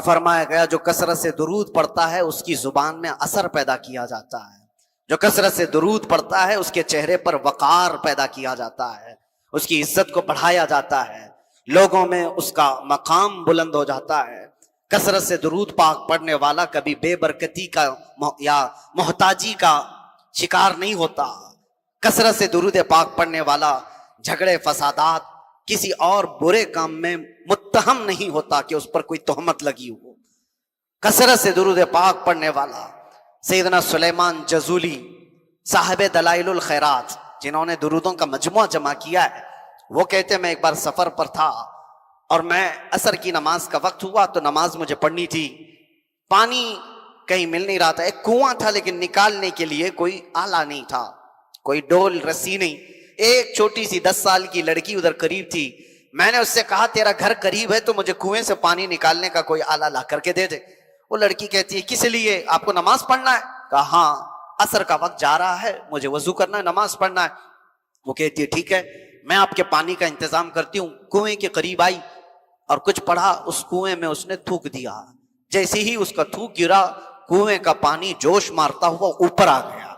فرمایا گیا جو کثرت سے درود پڑھتا ہے اس کی زبان میں اثر پیدا کیا جاتا ہے، جو کثرت سے درود پڑھتا ہے اس کے چہرے پر وقار پیدا کیا جاتا ہے، اس کی عزت کو بڑھایا جاتا ہے، لوگوں میں اس کا مقام بلند ہو جاتا ہے۔ کثرت سے درود پاک پڑھنے والا کبھی بے برکتی کا یا محتاجی کا شکار نہیں ہوتا۔ کثرت سے درود پاک پڑھنے والا جھگڑے فسادات کسی اور برے کام میں متہم نہیں ہوتا کہ اس پر کوئی تہمت لگی ہو۔ کثرت سے درود پاک پڑھنے والا سیدنا سلیمان جزولی صاحب دلائل الخیرات، جنہوں نے درودوں کا مجموعہ جمع کیا ہے، وہ کہتے ہیں میں ایک بار سفر پر تھا اور میں عصر کی نماز کا وقت ہوا تو نماز مجھے پڑھنی تھی، پانی کہیں مل نہیں رہا تھا، ایک کنواں تھا لیکن نکالنے کے لیے کوئی آلہ نہیں تھا، کوئی ڈول رسی نہیں۔ ایک چھوٹی سی 10 سال کی لڑکی ادھر قریب تھی، میں نے اس سے کہا تیرا گھر قریب ہے تو مجھے کنویں سے پانی نکالنے کا کوئی آلہ لا کر کے دے دے۔ وہ لڑکی کہتی ہے کس لیے؟ آپ کو نماز پڑھنا ہے؟ کہا ہاں، عصر کا وقت جا رہا ہے، مجھے وضو کرنا ہے، نماز پڑھنا ہے۔ وہ کہتی ہے ٹھیک ہے، میں آپ کے پانی کا انتظام کرتی ہوں۔ کنویں کے قریب آئی اور کچھ پڑھا، اس کنویں میں اس نے تھوک دیا، جیسے ہی اس کا تھوک گرا کنویں کا پانی جوش مارتا ہوا اوپر آ گیا۔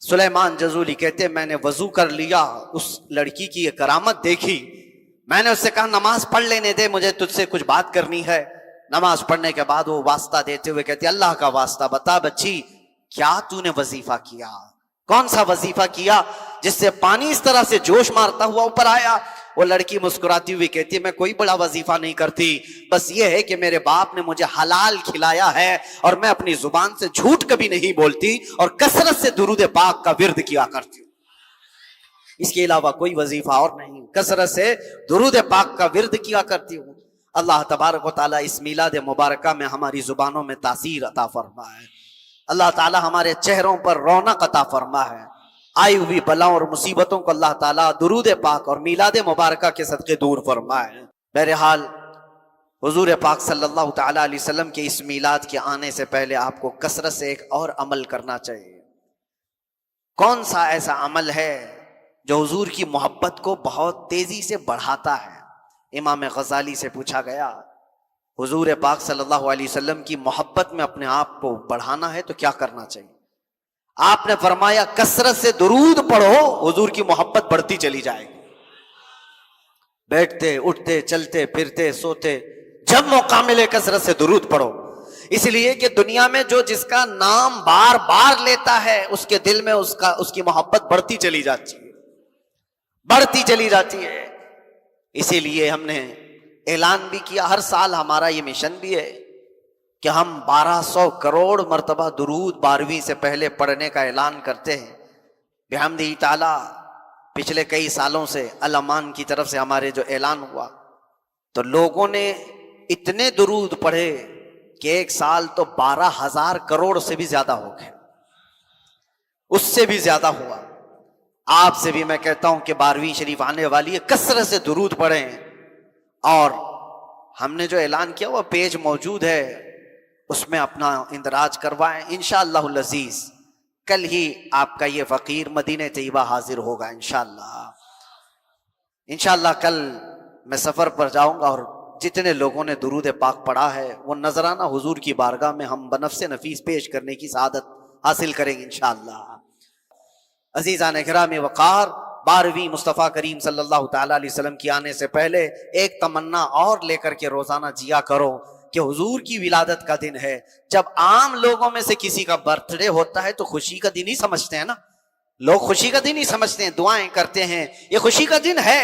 سلیمان جزولی کہتے میں نے وضو کر لیا، اس لڑکی کی یہ کرامت دیکھی، میں نے اس سے کہا نماز پڑھ لینے دے، مجھے تجھ سے کچھ بات کرنی ہے۔ نماز پڑھنے کے بعد وہ واسطہ دیتے ہوئے کہتے اللہ کا واسطہ بتا بچی، کیا تو نے وظیفہ کیا؟ کون سا وظیفہ کیا جس سے پانی اس طرح سے جوش مارتا ہوا اوپر آیا؟ وہ لڑکی مسکراتی ہوئی کہتی ہے میں کوئی بڑا وظیفہ نہیں کرتی، بس یہ ہے کہ میرے باپ نے مجھے حلال کھلایا ہے اور میں اپنی زبان سے جھوٹ کبھی نہیں بولتی اور کثرت سے درود پاک کا ورد کیا کرتی ہوں، اس کے علاوہ کوئی وظیفہ اور نہیں، کثرت سے درود پاک کا ورد کیا کرتی ہوں۔ اللہ تبارک و تعالیٰ اس میلاد مبارکہ میں ہماری زبانوں میں تاثیر عطا فرمائے، اللہ تعالیٰ ہمارے چہروں پر رونق عطا فرمائے، آئی ہوئی بلاؤں اور مصیبتوں کو اللہ تعالیٰ درود پاک اور میلاد مبارکہ کے صدقے دور فرمائے۔ بہرحال حضور پاک صلی اللہ تعالیٰ علیہ وسلم کے اس میلاد کے آنے سے پہلے آپ کو کثرت سے ایک اور عمل کرنا چاہیے۔ کون سا ایسا عمل ہے جو حضور کی محبت کو بہت تیزی سے بڑھاتا ہے؟ امام غزالی سے پوچھا گیا حضور پاک صلی اللہ علیہ وسلم کی محبت میں اپنے آپ کو بڑھانا ہے تو کیا کرنا چاہیے؟ آپ نے فرمایا کثرت سے درود پڑھو، حضور کی محبت بڑھتی چلی جائے گی۔ بیٹھتے اٹھتے چلتے پھرتے سوتے جب موقع ملے کثرت سے درود پڑھو، اس لیے کہ دنیا میں جو جس کا نام بار بار لیتا ہے اس کے دل میں اس کی محبت بڑھتی چلی جاتی ہے، بڑھتی چلی جاتی ہے۔ اسی لیے ہم نے اعلان بھی کیا، ہر سال ہمارا یہ مشن بھی ہے کہ ہم 1200 کروڑ مرتبہ درود 12ویں سے پہلے پڑھنے کا اعلان کرتے ہیں بحمدہ تعالی۔ پچھلے کئی سالوں سے الامان کی طرف سے ہمارے جو اعلان ہوا تو لوگوں نے اتنے درود پڑھے کہ ایک سال تو 12,000 کروڑ سے بھی زیادہ ہو گئے، اس سے بھی زیادہ ہوا۔ آپ سے بھی میں کہتا ہوں کہ 12ویں شریف آنے والی ہے، کثرت سے درود پڑھیں، اور ہم نے جو اعلان کیا وہ پیج موجود ہے، اس میں اپنا اندراج کروائیں انشاءاللہ العزیز۔ کل ہی آپ کا یہ فقیر مدینہ طیبہ حاضر ہوگا انشاءاللہ۔ انشاءاللہ کل میں سفر پر جاؤں گا اور جتنے لوگوں نے درود پاک پڑھا ہے وہ نذرانہ حضور کی بارگاہ میں ہم بنفس نفیس پیش کرنے کی سعادت حاصل کریں گے انشاءاللہ۔ عزیزان گرامی وقار، 12ویں مصطفیٰ کریم صلی اللہ تعالیٰ علیہ وسلم کی آنے سے پہلے ایک تمنا اور لے کر کے روزانہ جیا کرو کہ حضور کی ولادت کا دن ہے۔ جب عام لوگوں میں سے کسی کا برتھ ڈے ہوتا ہے تو خوشی کا دن ہی سمجھتے ہیں نا، لوگ خوشی کا دن ہی سمجھتے ہیں، دعائیں کرتے ہیں، یہ خوشی کا دن ہے۔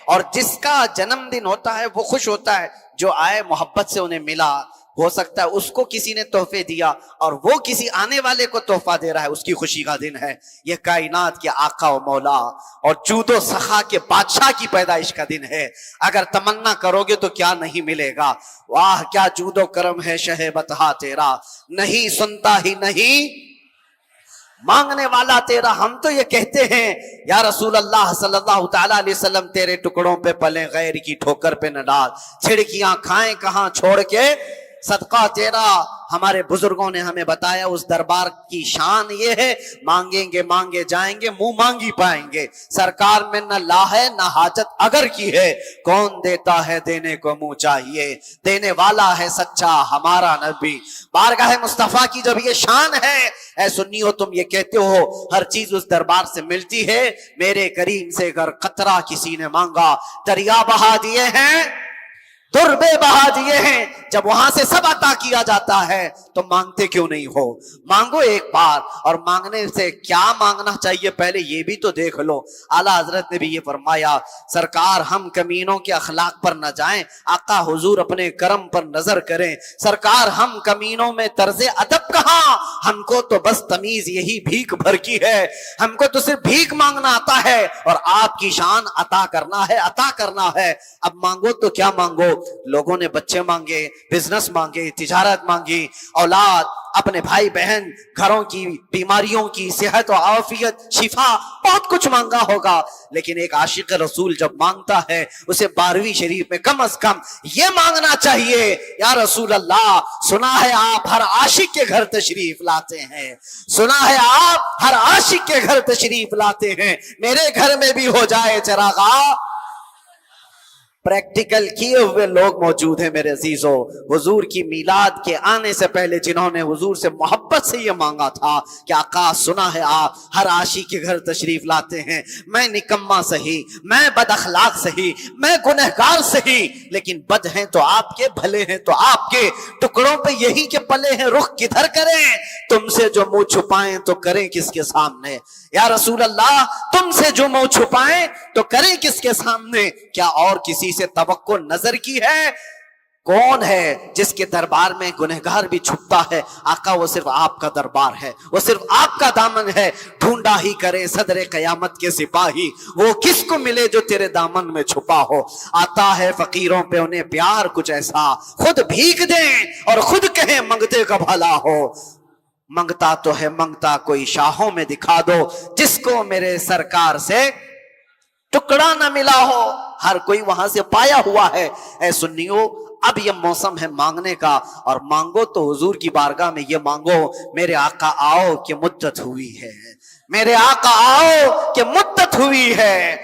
اور جس کا جنم دن ہوتا ہے وہ خوش ہوتا ہے، جو آئے محبت سے انہیں ملا، ہو سکتا ہے اس کو کسی نے تحفے دیا اور وہ کسی آنے والے کو تحفہ دے رہا ہے، اس کی خوشی کا دن ہے۔ یہ کائنات کے آقا و مولا اور جود و سخا کے بادشاہ کی پیدائش کا دن ہے۔ اگر تمنا کرو گے تو کیا نہیں ملے گا؟ واہ کیا جود و کرم ہے شہ بطحا تیرا، نہیں سنتا ہی نہیں مانگنے والا تیرا۔ ہم تو یہ کہتے ہیں یا رسول اللہ صلی اللہ تعالیٰ علیہ وسلم تیرے ٹکڑوں پہ پلیں، غیر کی ٹھوکر پہ نہ ڈال، چھڑکیاں کھائیں کہاں چھوڑ کے، صدقہ تیرا ہمارے بزرگوں نے ہمیں بتایا اس دربار کی شان یہ ہے، مانگیں گے مانگے جائیں گے، منہ مانگی پائیں گے۔ سرکار میں نہ لا ہے نہ حاجت اگر کی ہے، کون دیتا ہے دینے کو منہ چاہیے، دینے والا ہے سچا ہمارا نبی۔ بارگاہ مصطفیٰ کی جب یہ شان ہے، اے سنیو تم یہ کہتے ہو ہر چیز اس دربار سے ملتی ہے، میرے کریم سے اگر قطرہ کسی نے مانگا، دریا بہا دیے ہیں، دربے بہا دیے ہیں، جب وہاں سے سب عطا کیا جاتا ہے تو مانگتے کیوں نہیں ہو؟ مانگو ایک بار، اور مانگنے سے کیا مانگنا چاہیے پہلے یہ بھی تو دیکھ لو۔ اعلیٰ حضرت نے بھی یہ فرمایا، سرکار ہم کمینوں کے اخلاق پر نہ جائیں، آقا حضور اپنے کرم پر نظر کریں۔ سرکار ہم کمینوں میں طرز ادب کہاں، ہم کو تو بس تمیز یہی بھیک بھر کی ہے، ہم کو تو صرف بھیک مانگنا آتا ہے، اور آپ کی شان عطا کرنا ہے، عطا کرنا ہے۔ اب مانگو تو کیا مانگو؟ لوگوں نے بچے مانگے، بزنس مانگے، تجارت مانگی، اولاد، اپنے بھائی بہن، گھروں کی بیماریوں کی صحت و عافیت، شفا، بہت کچھ مانگا ہوگا، لیکن ایک عاشق رسول جب مانگتا ہے اسے 12ویں شریف میں کم از کم یہ مانگنا چاہیے، یا رسول اللہ سنا ہے آپ ہر عاشق کے گھر تشریف لاتے ہیں، سنا ہے آپ ہر عاشق کے گھر تشریف لاتے ہیں، میرے گھر میں بھی ہو جائے چراغا۔ پریکٹیکل کیے ہوئے لوگ موجود ہیں میرے عزیزوں، حضور کی میلاد کے آنے سے پہلے جنہوں نے حضور سے محبت سے یہ مانگا تھا کہ آقا سنا ہے آپ ہر عاشق کے گھر تشریف لاتے ہیں، میں نکما سہی، میں بد اخلاق سہی، میں گنہگار سہی، لیکن بد ہیں تو آپ کے، بھلے ہیں تو آپ کے، ٹکڑوں پہ یہی کے پلے ہیں، رخ کدھر کریں، تم سے جو منہ چھپائیں تو کریں کس کے سامنے، یا رسول اللہ تم سے جو منہ چھپائیں تو کریں کس کے سامنے؟ کیا اور کسی سے توقع نظر کی ہے؟ کون ہے جس کے دربار میں گنہگار بھی چھپتا ہے؟ آقا وہ صرف آپ کا دربار ہے، وہ صرف آپ کا دامن ہے، ڈھونڈا ہی کرے صدر قیامت کے سپاہی، وہ کس کو ملے جو تیرے دامن میں چھپا ہو۔ آتا ہے فقیروں پہ انہیں پیار کچھ ایسا، خود بھیک دیں اور خود کہیں منگتے کا بھلا ہو۔ منگتا تو ہے منگتا کوئی شاہوں میں دکھا دو، جس کو میرے سرکار سے ٹکڑا نہ ملا ہو، ہر کوئی وہاں سے پایا ہوا ہے۔ اے سنیو اب یہ موسم ہے مانگنے کا، اور مانگو تو حضور کی بارگاہ میں یہ مانگو، میرے آقا آؤ کہ مدت ہوئی ہے، میرے آقا آؤ کہ مدت ہوئی ہے،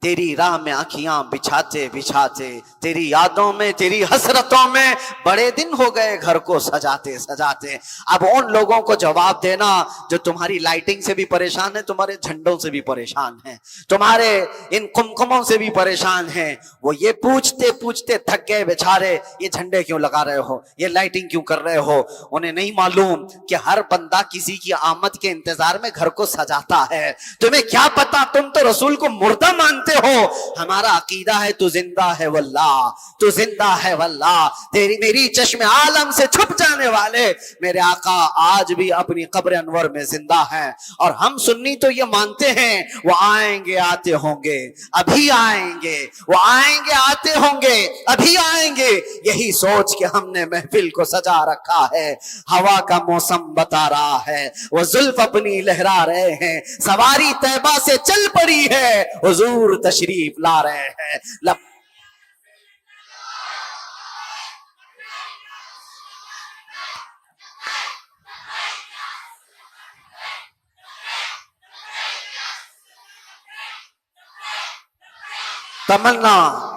تیری راہ میں آنکھیاں بچھاتے بچھاتے، تیری یادوں میں، تیری حسرتوں میں بڑے دن ہو گئے گھر کو سجاتے سجاتے۔ اب ان لوگوں کو جواب دینا جو تمہاری لائٹنگ سے بھی پریشان ہیں، تمہارے جھنڈوں سے بھی پریشان ہیں، تمہارے ان کمکموں سے بھی پریشان ہیں، وہ یہ پوچھتے پوچھتے تھک گئے بیچارے، یہ جھنڈے کیوں لگا رہے ہو، یہ لائٹنگ کیوں کر رہے ہو؟ انہیں نہیں معلوم کہ ہر بندہ کسی کی آمد کے انتظار میں گھر کو سجاتا ہے، تمہیں کیا پتا، تم تو رسول کو مردہ مانتے ہو، ہمارا عقیدہ ہے تو زندہ ہے واللہ، تو زندہ ہے واللہ، تیری میری چشم عالم سے چھپ جانے والے میرے آقا آج بھی اپنی قبر انور میں زندہ ہیں، اور ہم سنی تو یہ مانتے ہیں وہ آئیں گے آتے ہوں گے، ابھی آئیں گے، وہ آئیں گے آتے ہوں گے، ابھی آئیں گے، یہی سوچ کے ہم نے محفل کو سجا رکھا ہے۔ ہوا کا موسم بتا رہا ہے، وہ زلف اپنی لہرا رہے ہیں، سواری طیبہ سے چل پڑی ہے، حضور تشریف لا رہے ہیں۔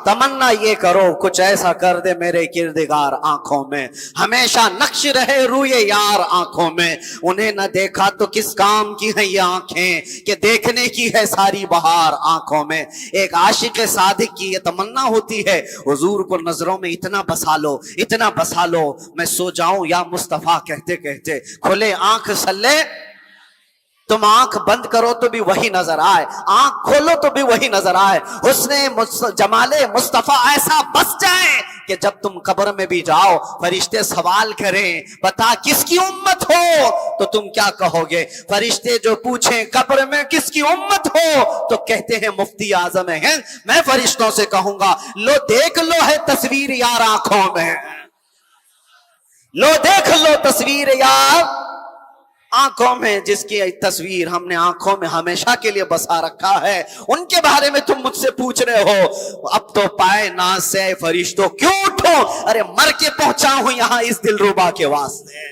تمنا یہ کرو کچھ ایسا کر دے میرے کردگار آنکھوں میں، ہمیشہ نقش رہے روئے یار آنکھوں میں، انہیں نہ دیکھا تو کس کام کی ہیں یہ آنکھیں کہ دیکھنے کی ہے ساری بہار آنکھوں میں۔ ایک عاشق صادق کی یہ تمنا ہوتی ہے، حضور کو نظروں میں اتنا بسا لو، اتنا بسا لو، میں سو جاؤں یا مصطفیٰ کہتے کہتے، کھلے آنکھ سلے، تم آنکھ بند کرو تو بھی وہی نظر آئے، آنکھ کھولو تو بھی وہی نظر آئے، حسن جمال مصطفیٰ ایسا بس جائے کہ جب تم قبر میں بھی جاؤ فرشتے سوال کریں بتا کس کی امت ہو تو تم کیا کہو گے؟ فرشتے جو پوچھیں قبر میں کس کی امت ہو تو کہتے ہیں مفتی اعظم ہیں۔ میں فرشتوں سے کہوں گا لو دیکھ لو ہے تصویر یار آنکھوں میں، لو دیکھ لو تصویر یار آنکھوں میں جس کی تصویر ہم نے آنکھوں میں ہمیشہ کے لیے بسا رکھا ہے، ان کے بارے میں تم مجھ سے پوچھ رہے ہو؟ اب تو پائے ناز سے اے فرشتوں کیوں اٹھو؟ ارے مر کے پہنچا ہوں یہاں اس دلربا کے واسطے،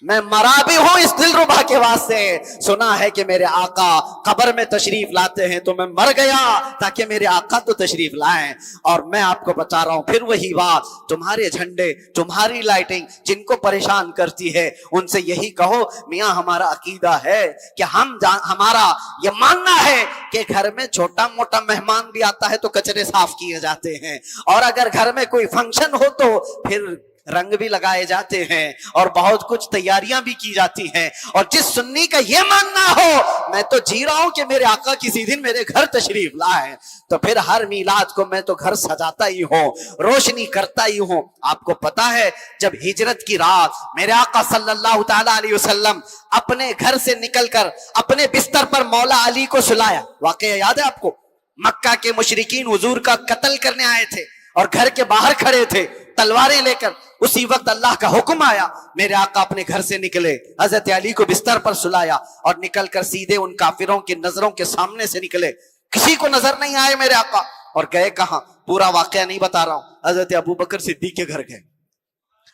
میں مرا بھی ہوں اس دلربا کے واسطے۔ سنا ہے کہ میرے آقا قبر میں تشریف لاتے ہیں، تو میں مر گیا تاکہ میرے آقا تو تشریف لائیں۔ اور میں آپ کو بتا رہا ہوں پھر وہی بات، تمہارے جھنڈے، تمہاری لائٹنگ جن کو پریشان کرتی ہے، ان سے یہی کہو میاں ہمارا عقیدہ ہے کہ ہمارا یہ ماننا ہے کہ گھر میں چھوٹا موٹا مہمان بھی آتا ہے تو کچرے صاف کیے جاتے ہیں، اور اگر گھر میں کوئی فنکشن ہو تو پھر رنگ بھی لگائے جاتے ہیں اور بہت کچھ تیاریاں بھی کی جاتی ہیں۔ اور جس سنی کا یہ ماننا ہو میں تو جی رہا ہوں کہ میرے آقا کسی دن میرے گھر تشریف لائے، تو پھر ہر میلاد کو میں تو گھر سجاتا ہی ہوں، روشنی کرتا ہی ہوں۔ آپ کو پتا ہے جب ہجرت کی رات میرے آقا صلی اللہ تعالی علیہ وسلم اپنے گھر سے نکل کر اپنے بستر پر مولا علی کو سلایا، واقعہ یاد ہے آپ کو؟ مکہ کے مشرکین حضور کا قتل کرنے آئے تھے اور گھر کے باہر کھڑے تھے تلواریں لے کر، اسی وقت اللہ کا حکم آیا، میرے آقا اپنے گھر سے نکلے، حضرت علی کو بستر پر سلایا اور نکل کر سیدھے ان کافروں کی نظروں کے سامنے سے نکلے، کسی کو نظر نہیں آئے میرے آقا، اور گئے کہاں پورا واقعہ نہیں بتا رہا ہوں، حضرت ابو بکر صدیق کے گھر گئے،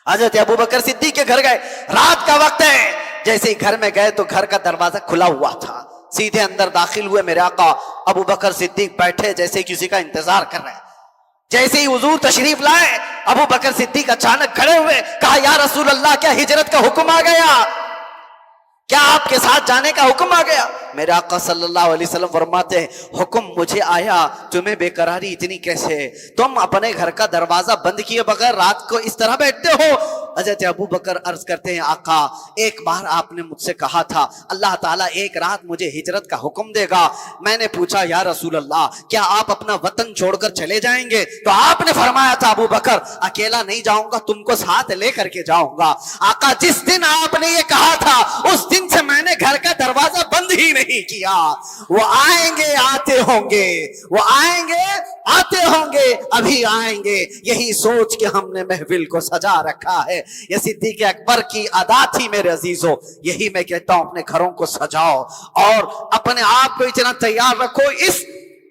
حضرت ابو بکر صدیق کے گھر گئے، رات کا وقت ہے، جیسے ہی گھر میں گئے تو گھر کا دروازہ کھلا ہوا تھا، سیدھے اندر داخل ہوئے، میرے آقا ابو بکر صدیق بیٹھے جیسے کسی کا انتظار کر رہے ہیں۔ جیسے ہی حضور تشریف لائے ابو بکر صدیق اچانک کھڑے ہوئے، کہا یا رسول اللہ کیا ہجرت کا حکم آ گیا؟ کیا آپ کے ساتھ جانے کا حکم آ گیا؟ میرے آقا صلی اللہ علیہ وسلم فرماتے ہیں حکم مجھے آیا، تمہیں بے قراری اتنی کیسے؟ تم اپنے گھر کا دروازہ بند کیے بغیر رات کو اس طرح بیٹھتے ہو؟ حضرت ابو بکر عرض کرتے ہیں آقا ایک بار آپ نے مجھ سے کہا تھا اللہ تعالیٰ ایک رات مجھے ہجرت کا حکم دے گا، میں نے پوچھا یا رسول اللہ کیا آپ اپنا وطن چھوڑ کر چلے جائیں گے؟ تو آپ نے فرمایا تھا ابو بکر اکیلا نہیں جاؤں گا، تم کو ساتھ لے کر کے جاؤں گا۔ آقا جس دن آپ نے یہ کہا تھا اس دن سے میں نے گھر کا دروازہ بند ہی نہیں کیا، وہ آئیں گے آتے ہوں گے، وہ آئیں گے آتے ہوں گے، ابھی آئیں گے، یہی سوچ کے ہم نے محفل کو سجا رکھا ہے۔ یہ صدیق اکبر کی ادا تھی میرے عزیزوں، یہی میں کہتا ہوں اپنے گھروں کو سجاؤ اور اپنے آپ کو اتنا تیار رکھو اس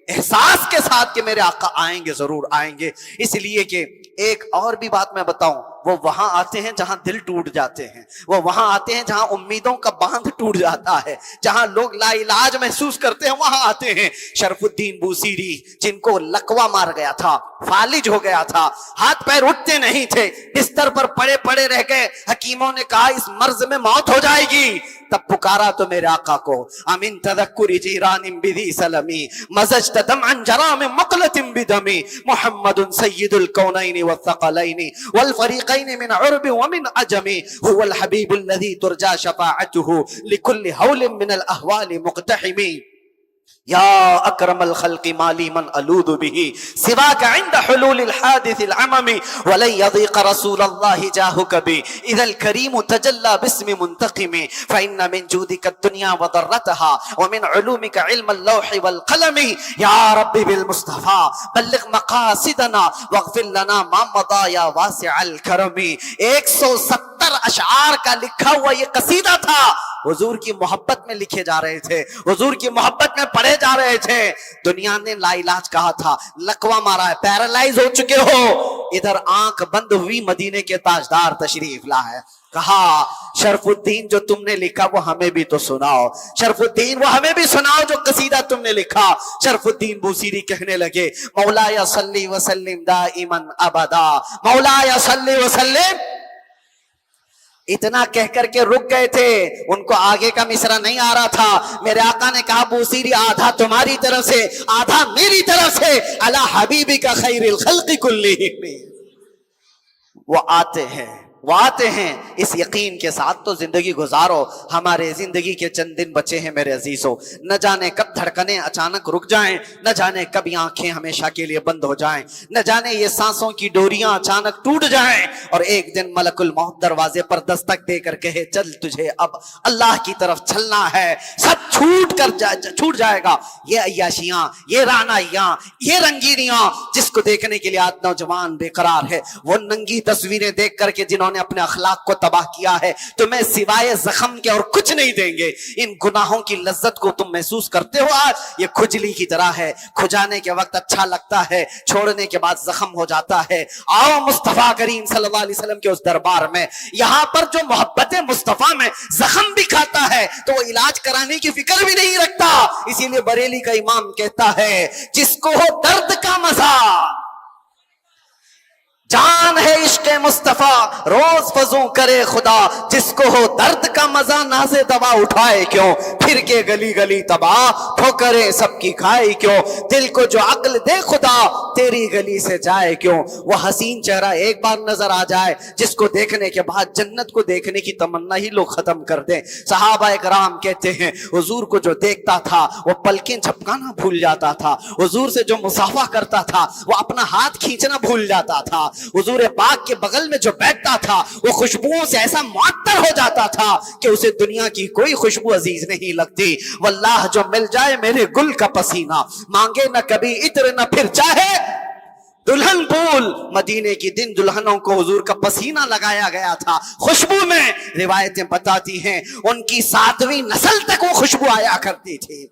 احساس کے ساتھ کہ میرے آقا آئیں گے، ضرور آئیں گے۔ اس لیے کہ ایک اور بھی بات میں بتاؤں، وہ وہاں آتے ہیں جہاں دل ٹوٹ جاتے ہیں، وہ وہاں آتے ہیں جہاں امیدوں کا باندھ ٹوٹ جاتا ہے، جہاں لوگ لا علاج محسوس کرتے ہیں، وہاں آتے ہیں۔ شرف الدین بوسیری جن کو لقوہ مار گیا تھا، فالج ہو گیا تھا، ہاتھ پیر اٹھتے نہیں تھے، بستر پر پڑے پڑے رہ گئے، حکیموں نے کہا اس مرض میں موت ہو جائے گی، تب پکارا تو میرے آقا کو، امن تذکر جیران بذی سلمی مزجت دمعا جرام مقلت بدمی محمد سید الکونین والثقلین والفریقین من عرب ومن عجم هو الحبیب الذی ترجا شفاعته لكل حول من الاحوال مقتحم یا اکرم الخلق مالی من الود به سواک عند حلول الحادث العمم ولن يضيق رسول الله جاهك بي اذا الكريم تجلى باسم منتقم فان من جودك الدنيا وضرتها ومن علومك علم اللوح والقلم يا رب بالمصطفى بلغ مقاصدنا واغفر لنا ما مضى يا واسع الكرم۔ 170 اشعار کا لکھا ہوا یہ قصیدہ تھا، حضور کی محبت میں لکھے جا رہے تھے، حضور کی محبت میں پڑھے جا رہے تھے۔ دنیا نے لا علاج کہا تھا، لقوہ مارا ہے، پیرالائز ہو چکے ہو، ادھر آنکھ بند ہوئی مدینے کے تاجدار تشریف لائے، کہا شرف الدین جو تم نے لکھا وہ ہمیں بھی تو سناؤ، شرف الدین وہ ہمیں بھی سناؤ جو قصیدہ تم نے لکھا۔ شرف الدین بوسیری کہنے لگے مولایا صلی وسلم دائما ابدا، مولایا صلی وسلم، اتنا کہہ کر کے رک گئے تھے، ان کو آگے کا مصرع نہیں آ رہا تھا۔ میرے آقا نے کہا بوسیری آدھا تمہاری طرف سے آدھا میری طرف سے، علی حبیبی کا خیر الخلق کلہم۔ وہ آتے ہیں، وہ آتے ہیں، اس یقین کے ساتھ تو زندگی گزارو۔ ہمارے زندگی کے چند دن بچے ہیں میرے عزیزوں، نہ جانے کب دھڑکنیں اچانک رک جائیں، نہ جانے کب یہ آنکھیں ہمیشہ کے لیے بند ہو جائیں، نہ جانے یہ سانسوں کی ڈوریاں اچانک ٹوٹ جائیں اور ایک دن ملک الموت دروازے پر دستک دے کر کہے چل تجھے اب اللہ کی طرف چلنا ہے، سب چھوٹ جائے گا۔ یہ عیاشیاں، یہ رعنائیاں، یہ رنگینیاں جس کو دیکھنے کے لیے آج نوجوان بے قرار ہے، وہ ننگی تصویریں دیکھ کر کے جنہوں نے نے اپنے اخلاق کو تباہ کیا ہے تمہیں سوائے زخم کے اور کچھ نہیں دیں گے. ان گناہوں کی لذت کو تم محسوس کرتے ہو. آج یہ کھجلی کی طرح ہے, کھجانے کے وقت اچھا لگتا ہے, چھوڑنے کے بعد زخم ہو جاتا ہے. آؤ مصطفیٰ کریم صلی اللہ علیہ وسلم کے اس دربار میں, یہاں پر جو محبت مصطفیٰ میں زخم بھی کھاتا ہے تو وہ علاج کرانے کی فکر بھی نہیں رکھتا. اسی لیے بریلی کا امام کہتا ہے جس کو ہو درد کا مزہ, جان ہے عشق مصطفیٰ روز فضوں کرے خدا, جس کو ہو درد کا مزہ ناز دوا اٹھائے کیوں, پھر کے گلی گلی تباہ ٹھوکریں سب کی کھائے کیوں, دل کو جو عقل دے خدا تیری گلی سے جائے کیوں. وہ حسین چہرہ ایک بار نظر آ جائے جس کو دیکھنے کے بعد جنت کو دیکھنے کی تمنا ہی لوگ ختم کر دیں. صحابہ اکرام کہتے ہیں حضور کو جو دیکھتا تھا وہ پلکیں جھپکانا بھول جاتا تھا, حضور سے جو مصافحہ کرتا تھا وہ اپنا ہاتھ کھینچنا بھول جاتا تھا, حضور پاک کے بغل میں جو بیٹھتا تھا وہ خوشبوؤں سے ایسا معطر ہو جاتا تھا کہ اسے دنیا کی کوئی خوشبو عزیز نہیں لگتی. واللہ جو مل جائے میرے گل کا پسینہ, مانگے نہ کبھی عطر نہ پھر چاہے دلہن پھول. مدینے کی دن دلہنوں کو حضور کا پسینہ لگایا گیا تھا خوشبو میں. روایتیں بتاتی ہیں ان کی 7ویں نسل تک وہ خوشبو آیا کرتی تھی,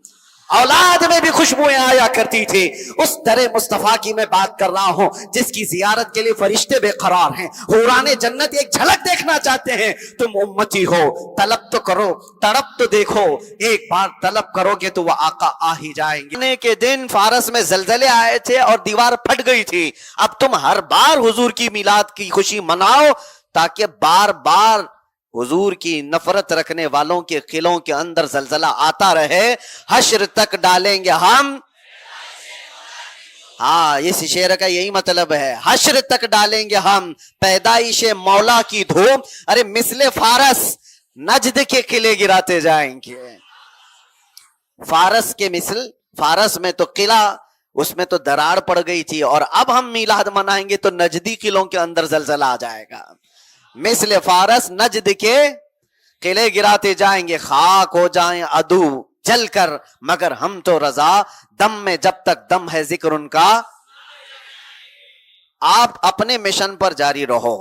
اولاد میں بھی خوشبوئیں آیا کرتی تھی. اس در مصطفیٰ کی میں بات کر رہا ہوں جس کی زیارت کے لیے فرشتے بے قرار ہیں. حوران جنت ایک جھلک دیکھنا چاہتے ہیں. تم امتی ہو, طلب تو کرو, تڑپ تو دیکھو, ایک بار طلب کرو گے تو وہ آقا آ ہی جائیں گے. کے دن فارس میں زلزلے آئے تھے اور دیوار پھٹ گئی تھی. اب تم ہر بار حضور کی میلاد کی خوشی مناؤ تاکہ بار بار حضور کی نفرت رکھنے والوں کے قلعوں کے اندر زلزلہ آتا رہے. حشر تک ڈالیں گے ہم, ہاں اس شعر کا یہی مطلب ہے, حشر تک ڈالیں گے ہم پیدائش مولا کی دھوم. ارے مثل فارس نجد کے قلعے گراتے جائیں گے. فارس کے مثل, فارس میں تو قلعہ اس میں تو دراڑ پڑ گئی تھی, اور اب ہم میلاد منائیں گے تو نجدی قلعوں کے اندر زلزلہ آ جائے گا. مثل فارس نجد کے قلعے گراتے جائیں گے, خاک ہو جائیں عدو جل کر مگر ہم تو رضا, دم میں جب تک دم ہے ذکر ان کا. آپ اپنے مشن پر جاری رہو.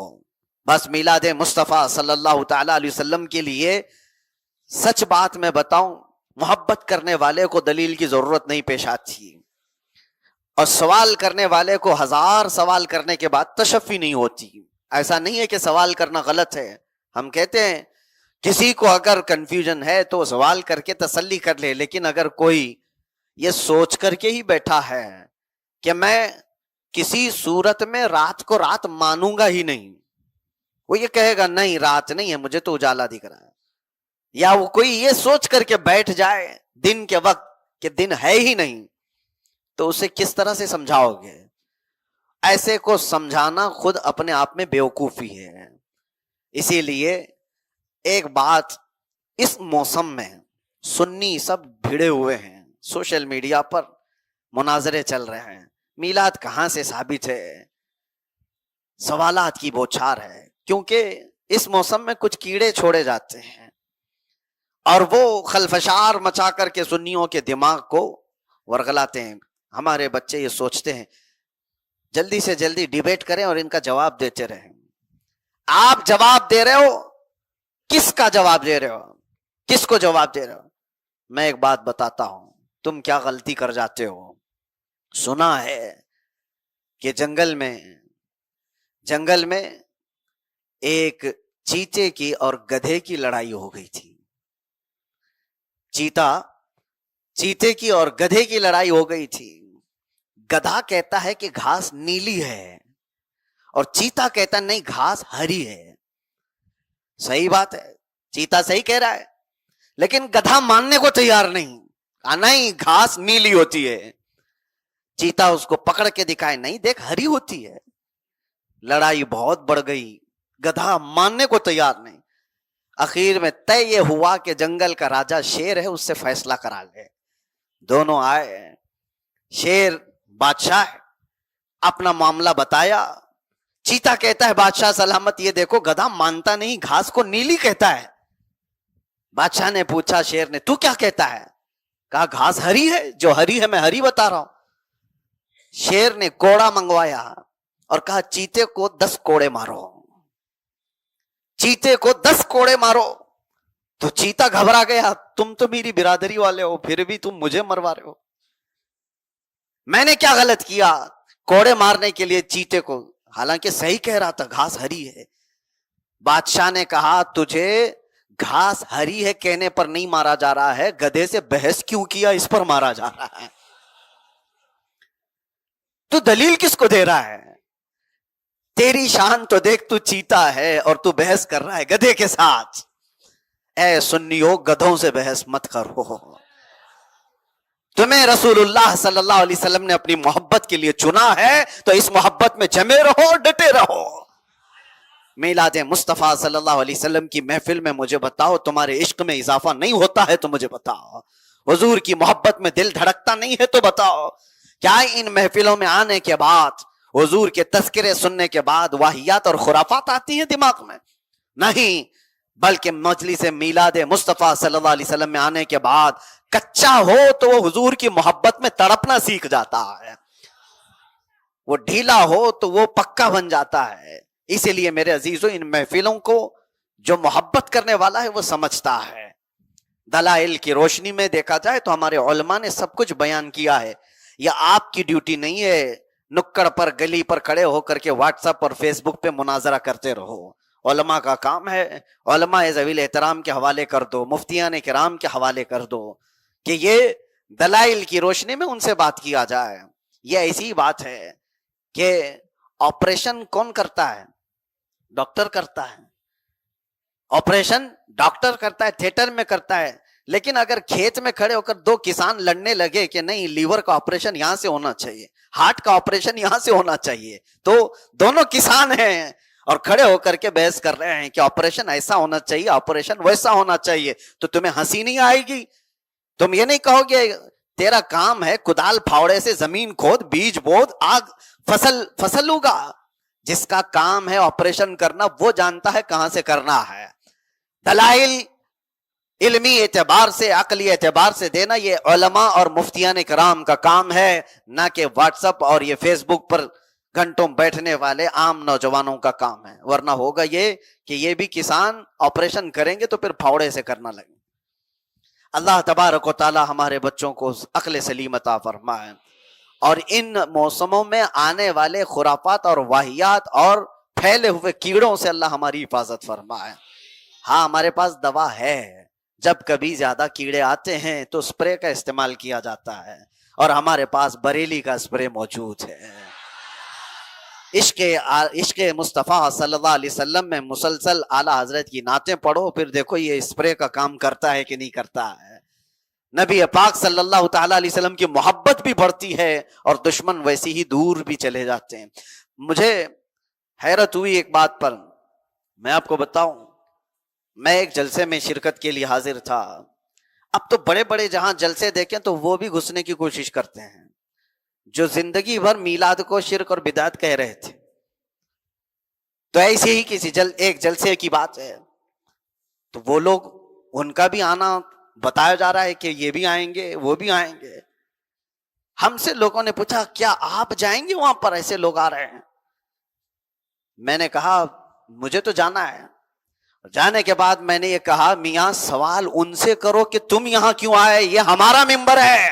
بس میلاد مصطفیٰ صلی اللہ تعالی علیہ وسلم کے لیے سچ بات میں بتاؤں, محبت کرنے والے کو دلیل کی ضرورت نہیں پیش آتی, اور سوال کرنے والے کو 1000 سوال کرنے کے بعد تشفی نہیں ہوتی. ایسا نہیں ہے کہ سوال کرنا غلط ہے, ہم کہتے ہیں کسی کو اگر کنفیوژن ہے تو سوال کر کے تسلی کر لے, لیکن اگر کوئی یہ سوچ کر کے ہی بیٹھا ہے کہ میں کسی صورت میں رات کو رات مانوں گا ہی نہیں, وہ یہ کہے گا نہیں رات نہیں ہے مجھے تو اجالا دکھ رہا ہے, یا وہ کوئی یہ سوچ کر کے بیٹھ جائے دن کے وقت کہ دن ہے ہی نہیں, تو اسے کس طرح سے سمجھاؤ گے؟ ایسے کو سمجھانا خود اپنے آپ میں بیوقوفی ہے. اسی لیے ایک بات, اس موسم میں سنی سب بھیڑے ہوئے ہیں, سوشل میڈیا پر مناظرے چل رہے ہیں, میلاد کہاں سے ثابت ہے, سوالات کی بوچھار ہے, کیونکہ اس موسم میں کچھ کیڑے چھوڑے جاتے ہیں اور وہ خلفشار مچا کر کے سنیوں کے دماغ کو ورغلاتے ہیں. ہمارے بچے یہ سوچتے ہیں جلدی سے جلدی ڈیبیٹ کریں اور ان کا جواب دیتے رہیں. آپ جواب دے رہے ہو, کس کا جواب دے رہے ہو, کس کو جواب دے رہے ہو؟ میں ایک بات بتاتا ہوں, تم کیا غلطی کر جاتے ہو. سنا ہے کہ جنگل میں ایک چیتے کی اور گدھے کی لڑائی ہو گئی تھی. چیتے کی اور گدھے کی لڑائی ہو گئی تھی. گدھا کہتا ہے کہ گھاس نیلی ہے اور چیتا کہتا نہیں گھاس ہری ہے. صحیح بات ہے, چیتا صحیح کہہ رہا ہے, لیکن گدھا ماننے کو تیار نہیں, نہیں گھاس نیلی ہوتی ہے. چیتا اس کو پکڑ کے دکھائے, نہیں دیکھ ہری ہوتی ہے. لڑائی بہت بڑھ گئی, گدھا ماننے کو تیار نہیں. اخیر میں طے یہ ہوا کہ جنگل کا راجا شیر ہے, اس سے فیصلہ کرا لے. دونوں آئے, شیر بادشاہ اپنا معاملہ بتایا. چیتا کہتا ہے بادشاہ سلامت یہ دیکھو گدھا مانتا نہیں, گھاس کو نیلی کہتا ہے. بادشاہ نے پوچھا شیر نے تو کیا کہتا ہے؟ کہا گھاس ہری ہے, جو ہری ہے میں ہری بتا رہا ہوں. شیر نے کوڑا منگوایا اور کہا چیتے کو 10 کوڑے مارو. چیتے کو 10 کوڑے مارو تو چیتا گھبرا گیا, تم تو میری برادری والے ہو پھر بھی تم مجھے مروا رہے ہو, میں نے کیا غلط کیا کوڑے مارنے کے لیے چیتے کو؟ حالانکہ صحیح کہہ رہا تھا, گھاس ہری ہے. بادشاہ نے کہا تجھے گھاس ہری ہے کہنے پر نہیں مارا جا رہا ہے, گدھے سے بحث کیوں کیا اس پر مارا جا رہا ہے. تو دلیل کس کو دے رہا ہے؟ تیری شان تو دیکھ, تو چیتا ہے اور تو بحث کر رہا ہے گدھے کے ساتھ. اے سنیو, گدھوں سے بحث مت کرو. تمہیں رسول اللہ صلی اللہ علیہ وسلم نے اپنی محبت کے لیے چنا ہے تو اس محبت میں جمے رہو, ڈٹے رہو. میلاد مصطفیٰ صلی اللہ علیہ وسلم کی محفل میں مجھے بتاؤ تمہارے عشق میں اضافہ نہیں ہوتا ہے تو مجھے بتاؤ. حضور کی محبت میں دل دھڑکتا نہیں ہے تو بتاؤ. کیا ان محفلوں میں آنے کے بعد, حضور کے تذکرے سننے کے بعد واہیات اور خرافات آتی ہیں دماغ میں؟ نہیں, بلکہ مجلس میلاد مصطفیٰ صلی اللہ علیہ وسلم میں آنے کے بعد کچا ہو تو وہ حضور کی محبت میں تڑپنا سیکھ جاتا ہے, وہ ڈھیلا ہو تو وہ پکا بن جاتا ہے. اسی لیے میرے عزیزوں, ان محفلوں کو جو محبت کرنے والا ہے وہ سمجھتا ہے. دلائل کی روشنی میں دیکھا جائے تو ہمارے علماء نے سب کچھ بیان کیا ہے. یہ آپ کی ڈیوٹی نہیں ہے نکڑ پر گلی پر کھڑے ہو کر کے واٹس ایپ اور فیس بک پہ مناظرہ کرتے رہو. علماء کا کام ہے, علماء ذویل احترام کے حوالے کر دو, مفتیان کرام کے حوالے کر دو کہ یہ دلائل کی روشنی میں ان سے بات کیا جائے. یہ ایسی بات ہے کہ آپریشن کون کرتا ہے؟ ڈاکٹر کرتا ہے. آپریشن ڈاکٹر کرتا ہے, تھیٹر میں کرتا ہے. لیکن اگر کھیت میں کھڑے ہو کر دو کسان لڑنے لگے کہ نہیں لیور کا آپریشن یہاں سے ہونا چاہیے, ہارٹ کا آپریشن یہاں سے ہونا چاہیے, تو دونوں کسان ہیں اور کھڑے ہو کر کے بحث کر رہے ہیں کہ آپریشن ایسا ہونا چاہیے, آپریشن ویسا ہونا چاہیے, تو تمہیں ہنسی نہیں آئے گی؟ تم یہ نہیں کہو گے تیرا کام ہے کدال پھاوڑے سے زمین کھود, بیج بود, آگ فصل ہوگا؟ جس کا کام ہے آپریشن کرنا وہ جانتا ہے کہاں سے کرنا ہے. دلائل علمی اعتبار سے, عقلی اعتبار سے دینا یہ علماء اور مفتیان کرام کا کام ہے, نہ کہ واٹس ایپ اور یہ فیس بک پر گھنٹوں بیٹھنے والے عام نوجوانوں کا کام ہے. ورنہ ہوگا یہ کہ یہ بھی کسان آپریشن کریں گے تو پھر پھاوڑے سے کرنا لگیں. اللہ تبارک و تعالی ہمارے بچوں کو عقل سلیم عطا فرمائے, اور ان موسموں میں آنے والے خرافات اور واہیات اور پھیلے ہوئے کیڑوں سے اللہ ہماری حفاظت فرمائے. ہاں, ہمارے پاس دوا ہے, جب کبھی زیادہ کیڑے آتے ہیں تو اسپرے کا استعمال کیا جاتا ہے, اور ہمارے پاس بریلی کا اسپرے موجود ہے. عشق مصطفیٰ صلی اللہ علیہ وسلم میں مسلسل اعلیٰ حضرت کی نعتیں پڑھو, پھر دیکھو یہ اسپرے کا کام کرتا ہے کہ نہیں کرتا ہے. نبی پاک صلی اللہ تعالی علیہ وسلم کی محبت بھی بڑھتی ہے اور دشمن ویسے ہی دور بھی چلے جاتے ہیں. مجھے حیرت ہوئی ایک بات پر, میں آپ کو بتاؤں, میں ایک جلسے میں شرکت کے لیے حاضر تھا. اب تو بڑے بڑے جہاں جلسے دیکھیں تو وہ بھی گھسنے کی کوشش کرتے ہیں, جو زندگی بھر میلاد کو شرک اور بدعت کہہ رہے تھے. تو ایسے ہی کسی ایک جلسے کی بات ہے تو وہ لوگ, ان کا بھی آنا بتایا جا رہا ہے کہ یہ بھی آئیں گے وہ بھی آئیں گے. ہم سے لوگوں نے پوچھا کیا آپ جائیں گے وہاں پر, ایسے لوگ آ رہے ہیں؟ میں نے کہا مجھے تو جانا ہے. جانے کے بعد میں نے یہ کہا میاں سوال ان سے کرو کہ تم یہاں کیوں آئے, یہ ہمارا ممبر ہے.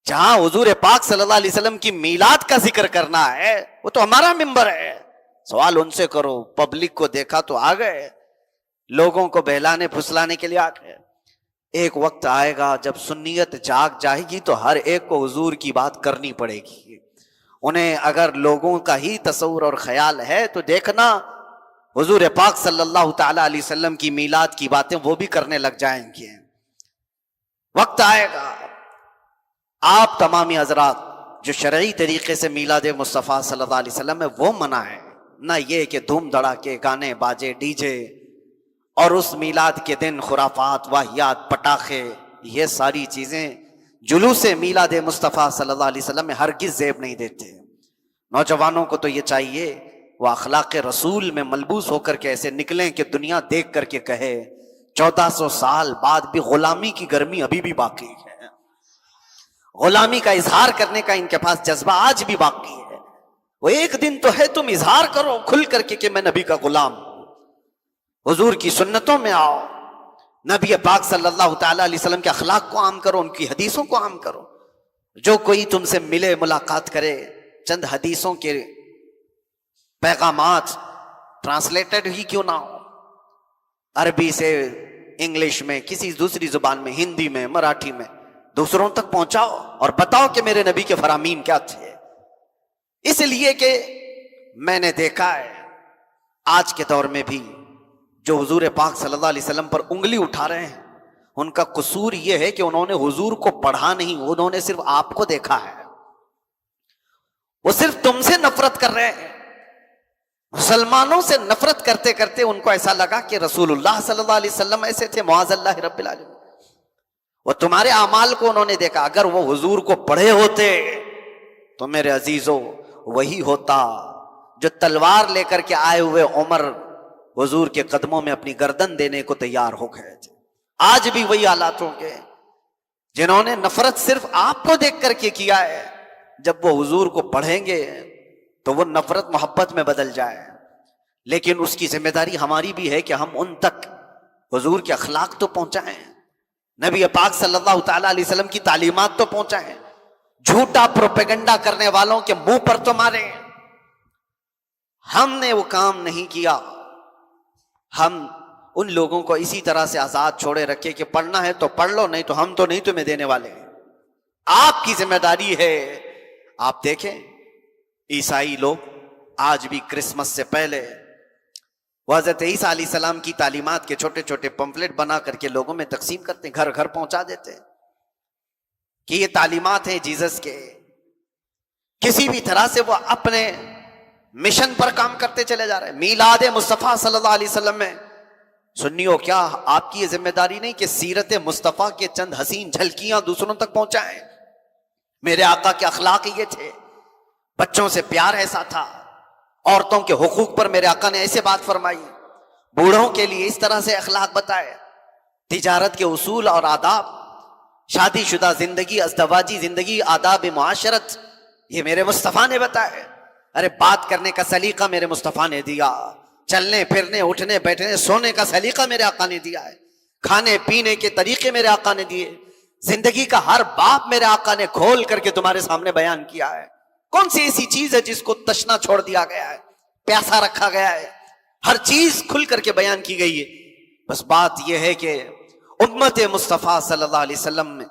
جہاں حضور پاک صلی اللہ علیہ وسلم کی میلاد کا ذکر کرنا ہے وہ تو ہمارا ممبر ہے. سوال ان سے کرو. پبلک کو دیکھا تو آ گئے, لوگوں کو بہلانے پھسلانے کے لیے آ گئے. ایک وقت آئے گا جب سنیت جاگ جائے گی تو ہر ایک کو حضور کی بات کرنی پڑے گی. انہیں اگر لوگوں کا ہی تصور اور خیال ہے تو دیکھنا حضور پاک صلی اللہ تعالی علیہ وسلم کی میلاد کی باتیں وہ بھی کرنے لگ جائیں گے. وقت آئے گا آپ تمامی حضرات جو شرعی طریقے سے میلاد مصطفیٰ صلی اللہ علیہ وسلم ہے وہ منائیں, نہ یہ کہ دھوم دھڑاکے گانے باجے ڈی جے اور اس میلاد کے دن خرافات واہیات پٹاخے, یہ ساری چیزیں جلوس میلاد مصطفیٰ صلی اللہ علیہ وسلم میں ہرگز زیب نہیں دیتے. نوجوانوں کو تو یہ چاہیے وہ اخلاق رسول میں ملبوس ہو کر کے ایسے نکلیں کہ دنیا دیکھ کر کے کہے 1400 سال بعد بھی غلامی کی گرمی ابھی بھی باقی ہے, غلامی کا اظہار کرنے کا ان کے پاس جذبہ آج بھی باقی ہے. وہ ایک دن تو ہے تم اظہار کرو کھل کر کے کہ میں نبی کا غلام ہوں، حضور کی سنتوں میں آؤ، نبی پاک صلی اللہ تعالی علیہ وسلم کے اخلاق کو عام کرو، ان کی حدیثوں کو عام کرو۔ جو کوئی تم سے ملے ملاقات کرے، چند حدیثوں کے پیغامات ٹرانسلیٹڈ ہی کیوں نہ ہو، عربی سے انگلش میں، کسی دوسری زبان میں، ہندی میں، مراٹھی میں، دوسروں تک پہنچاؤ اور بتاؤ کہ میرے نبی کے فرامین کیا تھے۔ اس لیے کہ میں نے دیکھا ہے آج کے دور میں بھی جو حضور پاک صلی اللہ علیہ وسلم پر انگلی اٹھا رہے ہیں، ان کا قصور یہ ہے کہ انہوں نے حضور کو پڑھا نہیں، انہوں نے صرف آپ کو دیکھا ہے۔ وہ صرف تم سے نفرت کر رہے ہیں، مسلمانوں سے نفرت کرتے کرتے ان کو ایسا لگا کہ رسول اللہ صلی اللہ علیہ وسلم ایسے تھے، معاذ اللہ رب العالمین۔ وہ تمہارے اعمال کو انہوں نے دیکھا، اگر وہ حضور کو پڑھے ہوتے تو میرے عزیزوں وہی ہوتا جو تلوار لے کر کے آئے ہوئے عمر حضور کے قدموں میں اپنی گردن دینے کو تیار ہو گئے تھے۔ آج بھی وہی حالات ہوں گے، جنہوں نے نفرت صرف آپ کو دیکھ کر کے کیا ہے، جب وہ حضور کو پڑھیں گے تو وہ نفرت محبت میں بدل جائے۔ لیکن اس کی ذمہ داری ہماری بھی ہے کہ ہم ان تک حضور کے اخلاق تو پہنچائیں، نبی پاک صلی اللہ تعالی علیہ وسلم کی تعلیمات تو پہنچائیں، جھوٹا پروپیگنڈا کرنے والوں کے منہ پر تو ماریں۔ ہم نے وہ کام نہیں کیا، ہم ان لوگوں کو اسی طرح سے آزاد چھوڑے رکھے کہ پڑھنا ہے تو پڑھ لو، نہیں تو ہم تو نہیں تمہیں دینے والے۔ آپ کی ذمہ داری ہے۔ آپ دیکھیں عیسائی لوگ آج بھی کرسمس سے پہلے وہ حضرت عیسیٰ علیہ السلام کی تعلیمات کے چھوٹے چھوٹے پمفلٹ بنا کر کے لوگوں میں تقسیم کرتے ہیں، گھر گھر پہنچا دیتے ہیں کہ یہ تعلیمات ہیں جیزس کے۔ کسی بھی طرح سے وہ اپنے مشن پر کام کرتے چلے جا رہے ہیں۔ میلاد مصطفیٰ صلی اللہ علیہ وسلم میں سنیو، کیا آپ کی یہ ذمہ داری نہیں کہ سیرت مصطفیٰ کے چند حسین جھلکیاں دوسروں تک پہنچائیں؟ میرے آقا کے اخلاق یہ تھے، بچوں سے پیار ایسا تھا، عورتوں کے حقوق پر میرے آقا نے ایسے بات فرمائی، بوڑھوں کے لیے اس طرح سے اخلاق بتائے، تجارت کے اصول اور آداب، شادی شدہ زندگی، ازدواجی زندگی، آداب معاشرت، یہ میرے مصطفیٰ نے بتائے۔ ارے بات کرنے کا سلیقہ میرے مصطفیٰ نے دیا، چلنے پھرنے اٹھنے بیٹھنے سونے کا سلیقہ میرے آقا نے دیا ہے، کھانے پینے کے طریقے میرے آقا نے دیے، زندگی کا ہر باب میرے آقا نے کھول کر کے تمہارے سامنے بیان کیا ہے۔ کون سی ایسی چیز ہے جس کو تشنا چھوڑ دیا گیا ہے، پیاسا رکھا گیا ہے؟ ہر چیز کھل کر کے بیان کی گئی ہے۔ بس بات یہ ہے کہ امت مصطفیٰ صلی اللہ علیہ وسلم نے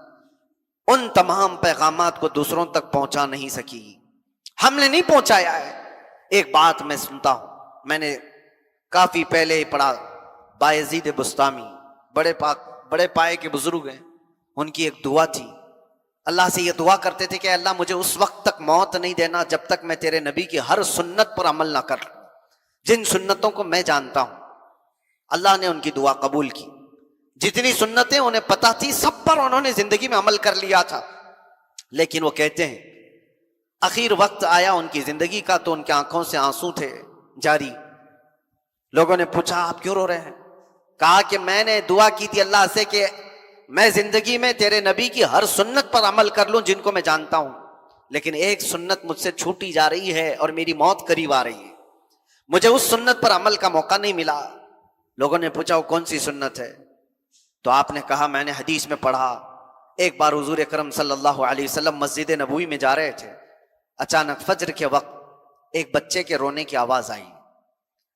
ان تمام پیغامات کو دوسروں تک پہنچا نہیں سکی، ہم نے نہیں پہنچایا ہے۔ ایک بات میں سنتا ہوں، میں نے کافی پہلے پڑھا، بایزید بستامی بڑے پائے کے بزرگ ہیں، ان کی ایک دعا تھی، اللہ سے یہ دعا کرتے تھے کہ اللہ مجھے اس وقت تک موت نہیں دینا جب تک میں تیرے نبی کی ہر سنت پر عمل نہ کر لوں، جن سنتوں کو میں جانتا ہوں۔ اللہ نے ان کی دعا قبول کی، جتنی سنتیں انہیں پتہ تھی سب پر انہوں نے زندگی میں عمل کر لیا تھا۔ لیکن وہ کہتے ہیں آخر وقت آیا ان کی زندگی کا تو ان کی آنکھوں سے آنسو تھے جاری۔ لوگوں نے پوچھا آپ کیوں رو رہے ہیں؟ کہا کہ میں نے دعا کی تھی اللہ سے کہ میں زندگی میں تیرے نبی کی ہر سنت پر عمل کر لوں جن کو میں جانتا ہوں، لیکن ایک سنت مجھ سے چھوٹی جا رہی ہے اور میری موت قریب آ رہی ہے، مجھے اس سنت پر عمل کا موقع نہیں ملا۔ لوگوں نے پوچھا وہ کون سی سنت ہے؟ تو آپ نے کہا میں نے حدیث میں پڑھا، ایک بار حضور اکرم صلی اللہ علیہ وسلم مسجد نبوی میں جا رہے تھے، اچانک فجر کے وقت ایک بچے کے رونے کی آواز آئی۔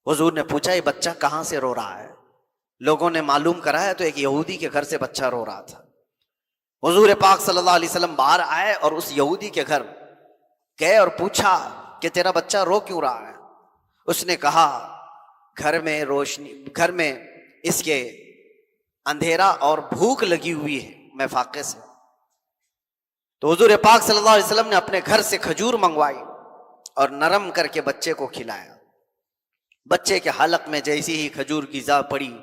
حضور نے پوچھا یہ بچہ کہاں سے رو رہا ہے؟ لوگوں نے معلوم کرایا تو ایک یہودی کے گھر سے بچہ رو رہا تھا۔ حضور پاک صلی اللہ علیہ وسلم باہر آئے اور اس یہودی کے گھر گئے اور پوچھا کہ تیرا بچہ رو کیوں رہا ہے؟ اس نے کہا گھر میں اس کے اندھیرا اور بھوک لگی ہوئی ہے، میں فاقے سے۔ تو حضور پاک صلی اللہ علیہ وسلم نے اپنے گھر سے کھجور منگوائی اور نرم کر کے بچے کو کھلایا۔ بچے کے حلق میں جیسی ہی کھجور کی ذا پڑی،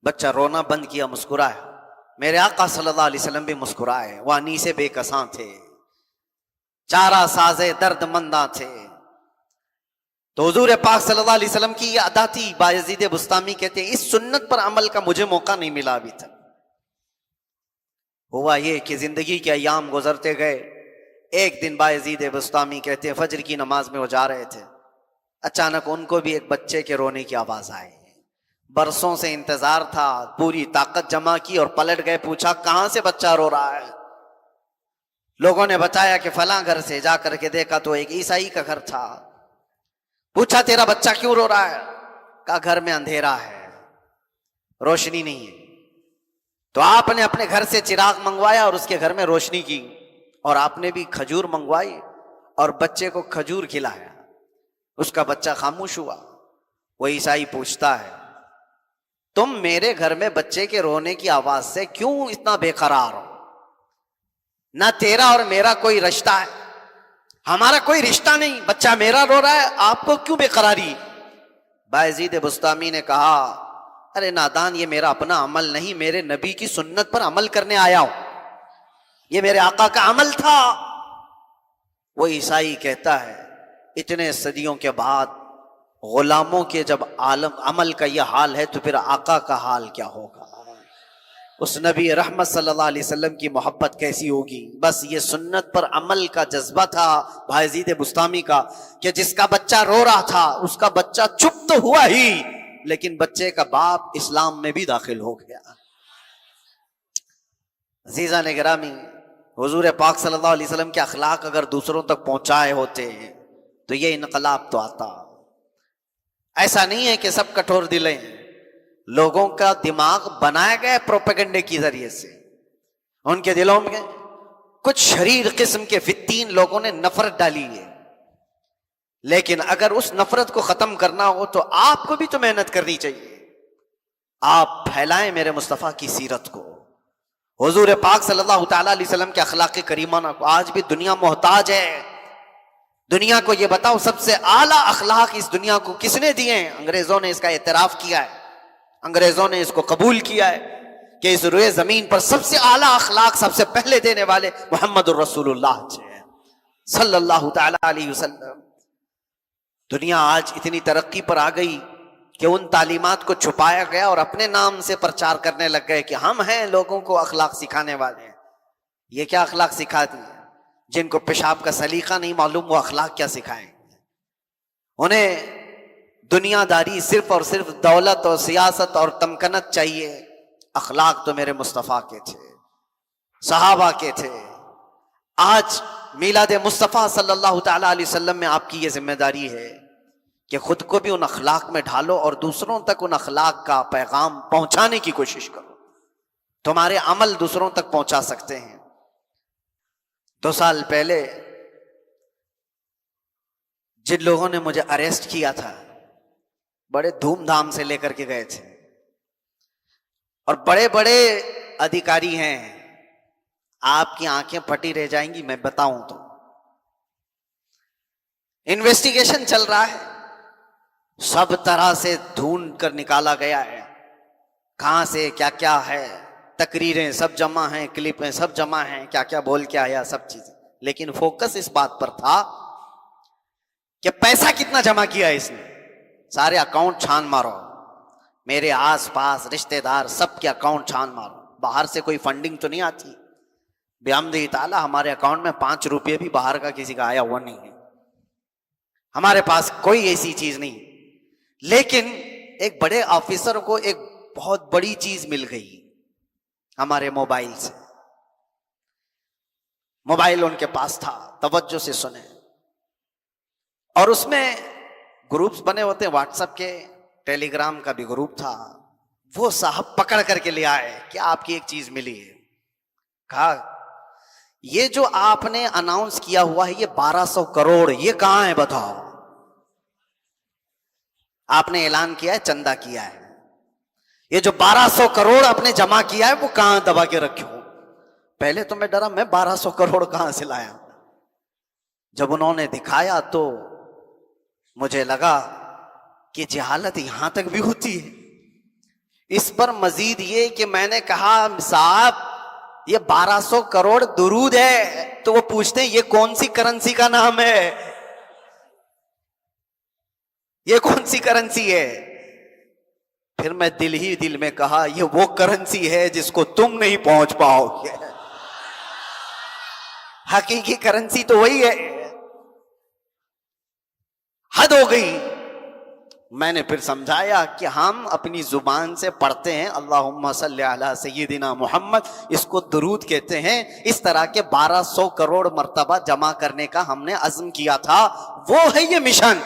بچہ رونا بند کیا، مسکرایا۔ میرے آقا صلی اللہ علیہ وسلم بھی مسکرائے، وہ انیسے بے کساں تھے، چارہ سازے درد منداں تھے۔ تو حضور پاک صلی اللہ علیہ وسلم کی یہ ادا تھی۔ بایزید بستامی کہتے ہیں اس سنت پر عمل کا مجھے موقع نہیں ملا ابھی تک۔ ہوا یہ کہ زندگی کے ایام گزرتے گئے، ایک دن بایزید بسطامی کہتے ہیں فجر کی نماز میں وہ جا رہے تھے، اچانک ان کو بھی ایک بچے کے رونے کی آواز آئی۔ برسوں سے انتظار تھا، پوری طاقت جمع کی اور پلٹ گئے، پوچھا کہاں سے بچہ رو رہا ہے؟ لوگوں نے بتایا کہ فلاں گھر سے، جا کر کے دیکھا تو ایک عیسائی کا گھر تھا۔ پوچھا تیرا بچہ کیوں رو رہا ہے؟ کہا گھر میں اندھیرا ہے، روشنی نہیں ہے۔ تو آپ نے اپنے گھر سے چراغ منگوایا اور اس کے گھر میں روشنی کی، اور آپ نے بھی کھجور منگوائی اور بچے کو کھجور کھلایا۔ اس کا بچہ خاموش ہوا۔ وہ عیسائی پوچھتا ہے تم میرے گھر میں بچے کے رونے کی آواز سے کیوں اتنا بے قرار ہو؟ نہ تیرا اور میرا کوئی رشتہ ہے، ہمارا کوئی رشتہ نہیں، بچہ میرا رو رہا ہے، آپ کو کیوں بے قراری؟ بایزید بسطامی نے کہا ارے نادان، یہ میرا اپنا عمل نہیں، میرے نبی کی سنت پر عمل کرنے آیا ہوں، یہ میرے آقا کا عمل تھا۔ وہ عیسائی کہتا ہے اتنے صدیوں کے بعد غلاموں کے جب عمل کا یہ حال ہے تو پھر آقا کا حال کیا ہوگا؟ اس نبی رحمت صلی اللہ علیہ وسلم کی محبت کیسی ہوگی؟ بس یہ سنت پر عمل کا جذبہ تھا بایزید بسطامی کا، کہ جس کا بچہ رو رہا تھا اس کا بچہ چپ تو ہوا ہی، لیکن بچے کا باپ اسلام میں بھی داخل ہو گیا۔ عزیزان گرامی، حضور پاک صلی اللہ علیہ وسلم کے اخلاق اگر دوسروں تک پہنچائے ہوتے تو یہ انقلاب تو آتا۔ ایسا نہیں ہے کہ سب کٹھور دل ہیں، لوگوں کا دماغ بنایا گیا پروپیگنڈے کی ذریعے سے، ان کے دلوں میں کچھ شریر قسم کے فتین لوگوں نے نفرت ڈالی ہے۔ لیکن اگر اس نفرت کو ختم کرنا ہو تو آپ کو بھی تو محنت کرنی چاہیے، آپ پھیلائیں میرے مصطفیٰ کی سیرت کو، حضور پاک صلی اللہ تعالیٰ علیہ وسلم کے اخلاق کریمانہ کو۔ آج بھی دنیا محتاج ہے، دنیا کو یہ بتاؤ سب سے اعلیٰ اخلاق اس دنیا کو کس نے دیے ہیں؟ انگریزوں نے اس کا اعتراف کیا ہے، انگریزوں نے اس کو قبول کیا ہے کہ اس روئے زمین پر سب سے اعلیٰ اخلاق سب سے پہلے دینے والے محمد الرسول اللہ صلی اللہ تعالیٰ علیہ وسلم۔ دنیا آج اتنی ترقی پر آ گئی کہ ان تعلیمات کو چھپایا گیا اور اپنے نام سے پرچار کرنے لگ گئے کہ ہم ہیں لوگوں کو اخلاق سکھانے والے ہیں۔ یہ کیا اخلاق سکھاتی ہیں؟ جن کو پیشاب کا سلیقہ نہیں معلوم وہ اخلاق کیا سکھائیں؟ انہیں دنیا داری صرف اور صرف دولت اور سیاست اور تمکنت چاہیے، اخلاق تو میرے مصطفیٰ کے تھے، صحابہ کے تھے۔ آج میلاد مصطفیٰ صلی اللہ تعالیٰ علیہ وسلم میں آپ کی یہ ذمہ داری ہے کہ خود کو بھی ان اخلاق میں ڈھالو اور دوسروں تک ان اخلاق کا پیغام پہنچانے کی کوشش کرو۔ تمہارے عمل دوسروں تک پہنچا سکتے ہیں۔ 2 سال پہلے جن لوگوں نے مجھے اریسٹ کیا تھا بڑے دھوم دھام سے لے کر کے گئے تھے، اور بڑے بڑے ادھیکاری ہیں، آپ کی آنکھیں پھٹی رہ جائیں گی میں بتاؤں تو۔ انویسٹیگیشن چل رہا ہے، سب طرح سے ڈھونڈ کر نکالا گیا ہے کہاں سے کیا کیا ہے، تقریریں سب جمع ہیں، کلپیں سب جمع ہیں، کیا کیا بول کے آیا سب چیزیں، لیکن فوکس اس بات پر تھا کہ پیسہ کتنا جمع کیا ہے اس نے۔ سارے اکاؤنٹ چھان مارو، میرے آس پاس رشتہ دار سب کے اکاؤنٹ چھان مارو، باہر سے کوئی فنڈنگ تو نہیں آتی۔ بحمدہ تعالیٰ ہمارے اکاؤنٹ میں 5 روپے بھی باہر کا کسی کا آیا ہوا نہیں ہے، ہمارے پاس کوئی ایسی چیز نہیں۔ لیکن ایک بڑے آفیسر کو ایک بہت بڑی چیز مل گئی ہمارے موبائل سے، موبائل ان کے پاس تھا، توجہ سے سنیں، اور اس میں گروپس بنے ہوتے ہیں واٹس ایپ کے، ٹیلی گرام کا بھی گروپ تھا۔ وہ صاحب پکڑ کر کے لے آئے کہ آپ کی ایک چیز ملی ہے۔ کہا یہ جو آپ نے اناؤنس کیا ہوا ہے یہ 1200 کروڑ یہ کہاں ہے بتاؤ؟ آپ نے اعلان کیا ہے چندہ کیا ہے، یہ جو 1200 کروڑ آپ نے جمع کیا ہے وہ کہاں دبا کے رکھے ہو؟ پہلے تو میں ڈرا، میں 1200 کروڑ کہاں سے لایا؟ جب انہوں نے دکھایا تو مجھے لگا کہ جہالت یہاں تک بھی ہوتی ہے۔ اس پر مزید یہ کہ میں نے کہا صاحب یہ 1200 کروڑ درود ہے، تو وہ پوچھتے ہیں یہ کون سی کرنسی کا نام ہے، یہ کون سی کرنسی ہے؟ پھر میں دل ہی دل میں کہا یہ وہ کرنسی ہے جس کو تم نہیں پہنچ پاؤ گے، حقیقی کرنسی تو وہی ہے. حد ہو گئی. میں نے پھر سمجھایا کہ ہم اپنی زبان سے پڑھتے ہیں اللہم صلی علی سیدنا محمد، اس کو درود کہتے ہیں. اس طرح کے 1200 کروڑ مرتبہ جمع کرنے کا ہم نے عزم کیا تھا. وہ ہے یہ مشن.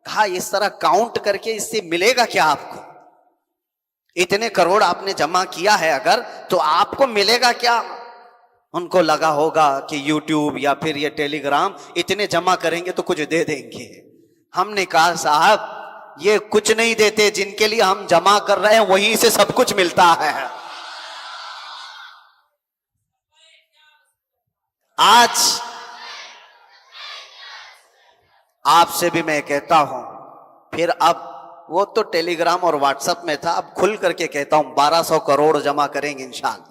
کہا اس طرح کاؤنٹ کر کے اس سے ملے گا کیا آپ کو؟ اتنے کروڑ آپ نے جمع کیا ہے اگر، تو آپ کو ملے گا کیا؟ ان کو لگا ہوگا کہ یوٹیوب یا پھر یہ ٹیلی گرام اتنے جمع کریں گے تو کچھ دے دیں گے. ہم نے کہا صاحب یہ کچھ نہیں دیتے، جن کے لیے ہم جمع کر رہے ہیں وہیں سے سب کچھ ملتا ہے. آج آپ سے بھی میں کہتا ہوں، پھر اب وہ تو ٹیلی گرام اور واٹس ایپ میں تھا، اب کھل کر کے کہتا ہوں 1200 کروڑ جمع کریں گے انشاءاللہ.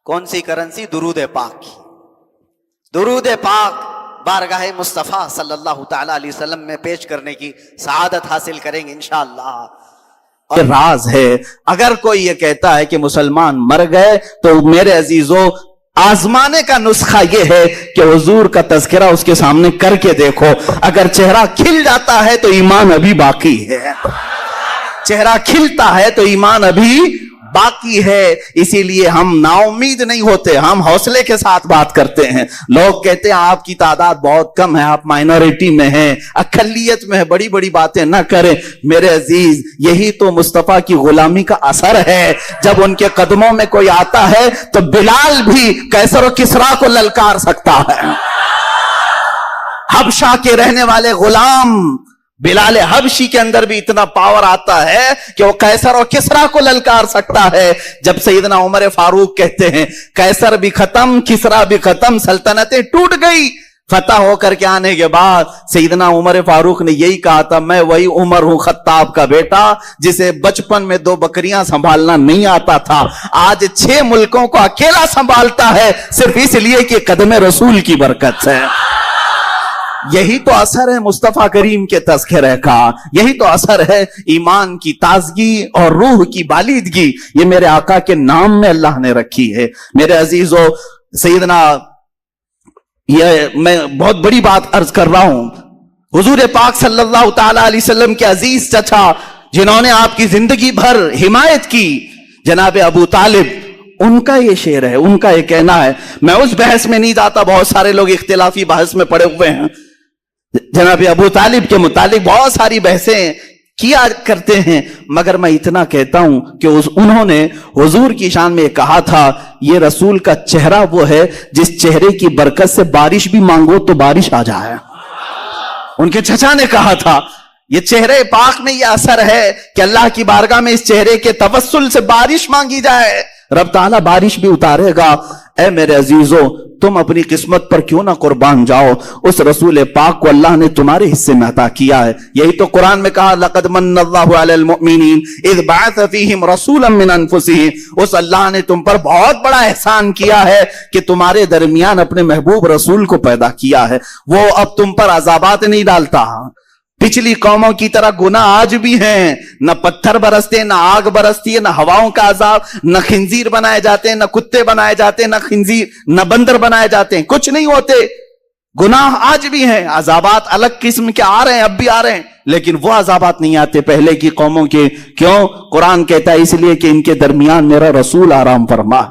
کون سی کرنسی؟ درود پاک کی. درود پاک بارگاہ مصطفیٰ صلی اللہ تعالی علیہ وسلم میں پیش کرنے کی سعادت حاصل کریں گے انشاءاللہ. اور راز ہے، اگر کوئی یہ کہتا ہے کہ مسلمان مر گئے تو میرے عزیزوں آزمانے کا نسخہ یہ ہے کہ حضور کا تذکرہ اس کے سامنے کر کے دیکھو. اگر چہرہ کھل جاتا ہے تو ایمان ابھی باقی ہے. چہرہ کھلتا ہے تو ایمان ابھی باقی ہے. اسی لیے ہم نا امید نہیں ہوتے، ہم حوصلے کے ساتھ بات کرتے ہیں. لوگ کہتے ہیں آپ کی تعداد بہت کم ہے، آپ مائنورٹی میں ہیں، اقلیت میں ہے، بڑی بڑی باتیں نہ کریں. میرے عزیز یہی تو مصطفیٰ کی غلامی کا اثر ہے. جب ان کے قدموں میں کوئی آتا ہے تو بلال بھی قیصر و کسریٰ کو للکار سکتا ہے. حبشہ کے رہنے والے غلام بلال حبشی کے اندر بھی اتنا پاور آتا ہے کہ وہ قیصر اور کسریٰ کو للکار سکتا ہے. جب سیدنا عمر فاروق کہتے ہیں قیصر بھی ختم، کسریٰ بھی ختم، سلطنتیں ٹوٹ گئی. فتح ہو کر کے آنے کے بعد سیدنا عمر فاروق نے یہی کہا تھا، میں وہی عمر ہوں خطاب کا بیٹا جسے بچپن میں 2 بکریاں سنبھالنا نہیں آتا تھا، آج 6 ملکوں کو اکیلا سنبھالتا ہے، صرف اس لیے کہ قدم رسول کی برکت ہے. یہی تو اثر ہے مصطفیٰ کریم کے تذکرے کا، یہی تو اثر ہے ایمان کی تازگی اور روح کی بالیدگی. یہ میرے آقا کے نام میں اللہ نے رکھی ہے. میرے عزیزو سیدنا، یہ میں بہت بڑی بات عرض کر رہا ہوں، حضور پاک صلی اللہ تعالی علیہ وسلم کے عزیز چچا جنہوں نے آپ کی زندگی بھر حمایت کی، جناب ابو طالب، ان کا یہ شعر ہے، ان کا یہ کہنا ہے. میں اس بحث میں نہیں جاتا، بہت سارے لوگ اختلافی بحث میں پڑے ہوئے ہیں. جناب ابو طالب کے متعلق بہت ساری بحثیں کیا کرتے ہیں، مگر میں اتنا کہتا ہوں کہ انہوں نے حضور کی شان میں کہا تھا یہ رسول کا چہرہ وہ ہے جس چہرے کی برکت سے بارش بھی مانگو تو بارش آ جائے. ان کے چچا نے کہا تھا یہ چہرے پاک میں یہ اثر ہے کہ اللہ کی بارگاہ میں اس چہرے کے توسل سے بارش مانگی جائے، رب تعالیٰ بارش بھی اتارے گا. اے میرے عزیزو تم اپنی قسمت پر کیوں نہ قربان جاؤ، اس رسول پاک کو اللہ نے تمہارے حصے میں عطا کیا ہے. یہی تو قرآن میں کہا لقد من اللہ علی المؤمنین اذ بعث فیہم رسولا من انفسہم. اس اللہ نے تم پر بہت بڑا احسان کیا ہے کہ تمہارے درمیان اپنے محبوب رسول کو پیدا کیا ہے. وہ اب تم پر عذابات نہیں ڈالتا. پچھلی قوموں کی طرح گناہ آج بھی ہیں، نہ پتھر برستے، نہ آگ برستی ہے، نہ ہواؤں کا عذاب، نہ خنزیر بنائے جاتے ہیں، نہ کتے بنائے جاتے ہیں، نہ خنزیر نہ بندر بنائے جاتے ہیں، کچھ نہیں ہوتے. گناہ آج بھی ہیں، عذابات الگ قسم کے آ رہے ہیں، اب بھی آ رہے ہیں، لیکن وہ عذابات نہیں آتے پہلے کی قوموں کے. کیوں؟ قرآن کہتا ہے اس لیے کہ ان کے درمیان میرا رسول آرام فرما.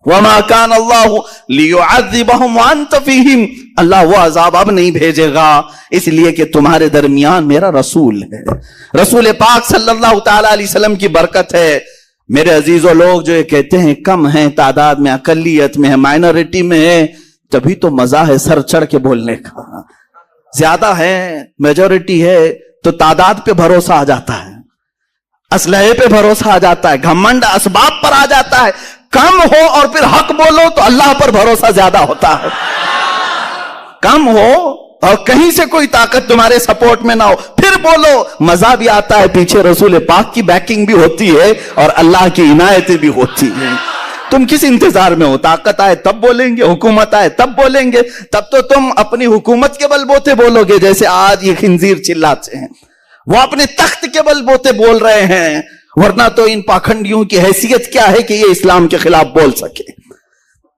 وَمَا كَانَ اللَّهُ لِيُعَذِّبَهُمْ وَأَنْتَ فِيهِمْ. اللہ وہ عذاب اب نہیں بھیجے گا اس لیے کہ تمہارے درمیان میرا رسول ہے. رسول پاک صلی اللہ تعالی علیہ وسلم کی برکت ہے. میرے عزیزو لوگ جو یہ کہتے ہیں کم ہیں تعداد میں، اقلیت میں ہے، مائنورٹی میں ہے، تبھی تو مزہ ہے سر چڑھ کے بولنے کا. زیادہ ہے، میجورٹی ہے تو تعداد پہ بھروسہ آ جاتا ہے، اسلحے پہ بھروسہ آ جاتا ہے، گھمنڈ اسباب پر آ جاتا ہے. کم ہو اور پھر حق بولو تو اللہ پر بھروسہ زیادہ ہوتا ہے. کم ہو اور کہیں سے کوئی طاقت تمہارے سپورٹ میں نہ ہو پھر بولو، مزہ بھی آتا ہے، پیچھے رسول پاک کی بیکنگ بھی ہوتی ہے اور اللہ کی عنایتیں بھی ہوتی ہیں. تم کس انتظار میں ہو؟ طاقت آئے تب بولیں گے، حکومت آئے تب بولیں گے. تب تو تم اپنی حکومت کے بل بوتے بولو گے جیسے آج یہ خنزیر چلاتے ہیں. وہ اپنے تخت کے بل بوتے بول رہے ہیں، ورنہ تو ان پاکھنڈیوں کی حیثیت کیا ہے کہ یہ اسلام کے خلاف بول سکے.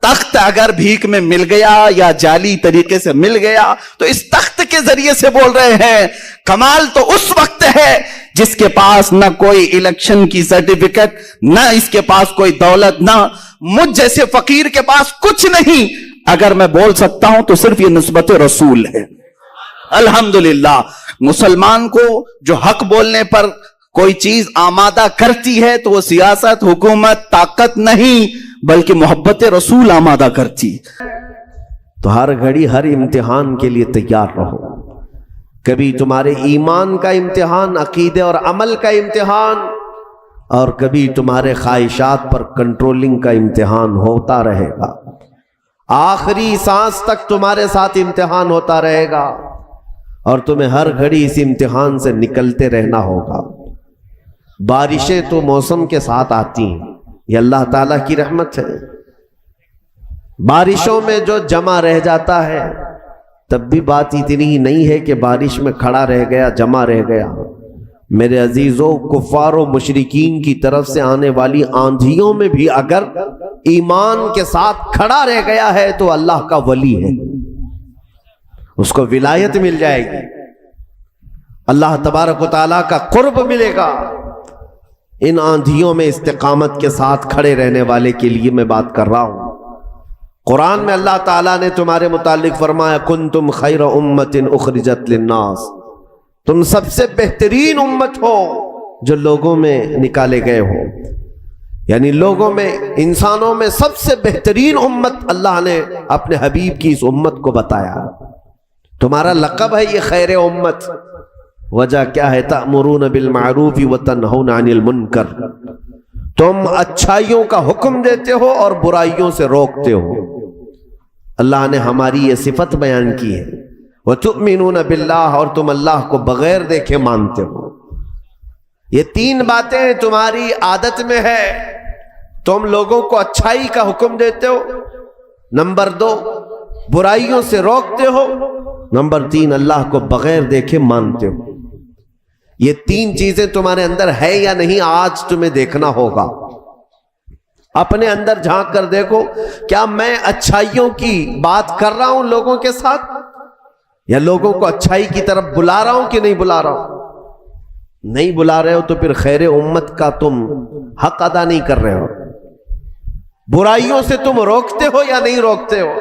تخت اگر بھیک میں مل گیا یا جعلی طریقے سے مل گیا تو اس تخت کے ذریعے سے بول رہے ہیں. کمال تو اس وقت ہے جس کے پاس نہ کوئی الیکشن کی سرٹیفکیٹ، نہ اس کے پاس کوئی دولت، نہ مجھ جیسے فقیر کے پاس کچھ نہیں. اگر میں بول سکتا ہوں تو صرف یہ نسبت رسول ہے. الحمدللہ مسلمان کو جو حق بولنے پر کوئی چیز آمادہ کرتی ہے تو وہ سیاست، حکومت، طاقت نہیں بلکہ محبت رسول آمادہ کرتی. تو ہر گھڑی ہر امتحان کے لیے تیار رہو. کبھی تمہارے ایمان کا امتحان، عقیدے اور عمل کا امتحان، اور کبھی تمہارے خواہشات پر کنٹرولنگ کا امتحان ہوتا رہے گا. آخری سانس تک تمہارے ساتھ امتحان ہوتا رہے گا اور تمہیں ہر گھڑی اس امتحان سے نکلتے رہنا ہوگا. بارشیں تو موسم کے ساتھ آتی ہیں، یہ اللہ تعالیٰ کی رحمت ہے. بارشوں میں جو جمع رہ جاتا ہے تب بھی بات اتنی ہی نہیں ہے کہ بارش میں کھڑا رہ گیا، جمع رہ گیا. میرے عزیزوں، کفار و مشرکین کی طرف سے آنے والی آندھیوں میں بھی اگر ایمان کے ساتھ کھڑا رہ گیا ہے تو اللہ کا ولی ہے، اس کو ولایت مل جائے گی، اللہ تبارک و تعالیٰ کا قرب ملے گا. ان آندھیوں میں استقامت کے ساتھ کھڑے رہنے والے کے لیے میں بات کر رہا ہوں. قرآن میں اللہ تعالیٰ نے تمہارے متعلق فرمایا کنتم خیر امت اخرجت للناس، تم سب سے بہترین امت ہو جو لوگوں میں نکالے گئے ہو. یعنی لوگوں میں، انسانوں میں سب سے بہترین امت اللہ نے اپنے حبیب کی اس امت کو بتایا. تمہارا لقب ہے یہ خیر امت. وجہ کیا ہے؟ تأمرون بالمعروف وتنہون عن المنکر، تم اچھائیوں کا حکم دیتے ہو اور برائیوں سے روکتے ہو. اللہ نے ہماری یہ صفت بیان کی ہے. وتؤمنون باللہ، اور تم اللہ کو بغیر دیکھے مانتے ہو. یہ تین باتیں تمہاری عادت میں ہے. تم لوگوں کو اچھائی کا حکم دیتے ہو، نمبر 2 برائیوں سے روکتے ہو، نمبر 3 اللہ کو بغیر دیکھے مانتے ہو. یہ تین چیزیں تمہارے اندر ہے یا نہیں آج تمہیں دیکھنا ہوگا. اپنے اندر جھانک کر دیکھو، کیا میں اچھائیوں کی بات کر رہا ہوں لوگوں کے ساتھ، یا لوگوں کو اچھائی کی طرف بلا رہا ہوں کہ نہیں بلا رہا ہوں؟ نہیں بلا رہے ہو تو پھر خیر امت کا تم حق ادا نہیں کر رہے ہو. برائیوں سے تم روکتے ہو یا نہیں روکتے ہو؟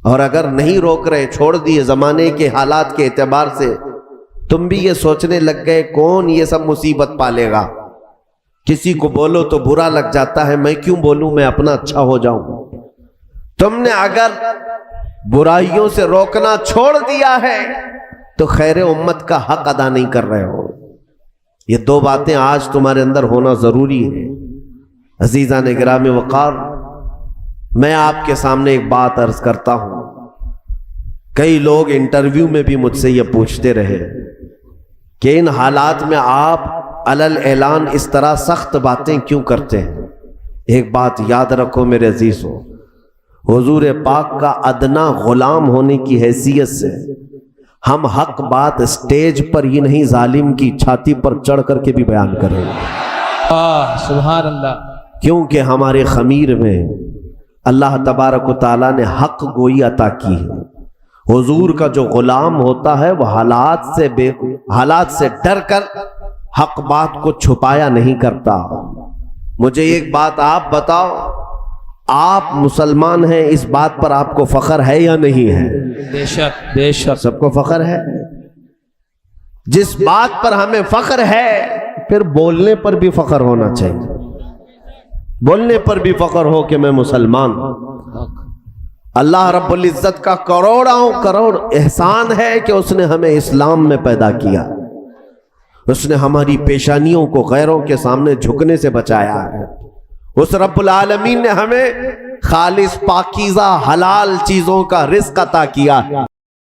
اور اگر نہیں روک رہے، چھوڑ دیے زمانے کے حالات کے اعتبار سے، تم بھی یہ سوچنے لگ گئے کون یہ سب مصیبت پالے گا، کسی کو بولو تو برا لگ جاتا ہے، میں کیوں بولوں، میں اپنا اچھا ہو جاؤں. تم نے اگر برائیوں سے روکنا چھوڑ دیا ہے تو خیر امت کا حق ادا نہیں کر رہے ہو. یہ 2 باتیں آج تمہارے اندر ہونا ضروری ہے. عزیزان گرامی وقار، میں آپ کے سامنے ایک بات عرض کرتا ہوں. کئی لوگ انٹرویو میں بھی مجھ سے یہ پوچھتے رہے کہ ان حالات میں آپ علل اعلان اس طرح سخت باتیں کیوں کرتے ہیں. ایک بات یاد رکھو میرے عزیزو، حضور پاک کا ادنا غلام ہونے کی حیثیت سے ہم حق بات اسٹیج پر ہی نہیں، ظالم کی چھاتی پر چڑھ کر کے بھی بیان کریں گے. سبحان اللہ. کیونکہ ہمارے خمیر میں اللہ تبارک و تعالیٰ نے حق گوئی عطا کی ہے. حضور کا جو غلام ہوتا ہے وہ حالات سے ڈر کر حق بات کو چھپایا نہیں کرتا. مجھے ایک بات آپ بتاؤ، آپ مسلمان ہیں، اس بات پر آپ کو فخر ہے یا نہیں ہے؟ بے شک بے شک سب کو فخر ہے. جس بات پر ہمیں فخر ہے پھر بولنے پر بھی فخر ہونا چاہیے. بولنے پر بھی فخر ہو کہ میں مسلمان ہوں. اللہ رب العزت کا کروڑ احسان ہے کہ اس نے ہمیں اسلام میں پیدا کیا. اس نے ہماری پیشانیوں کو غیروں کے سامنے جھکنے سے بچایا ہے. اس رب العالمین نے ہمیں خالص پاکیزہ حلال چیزوں کا رزق عطا کیا ہے.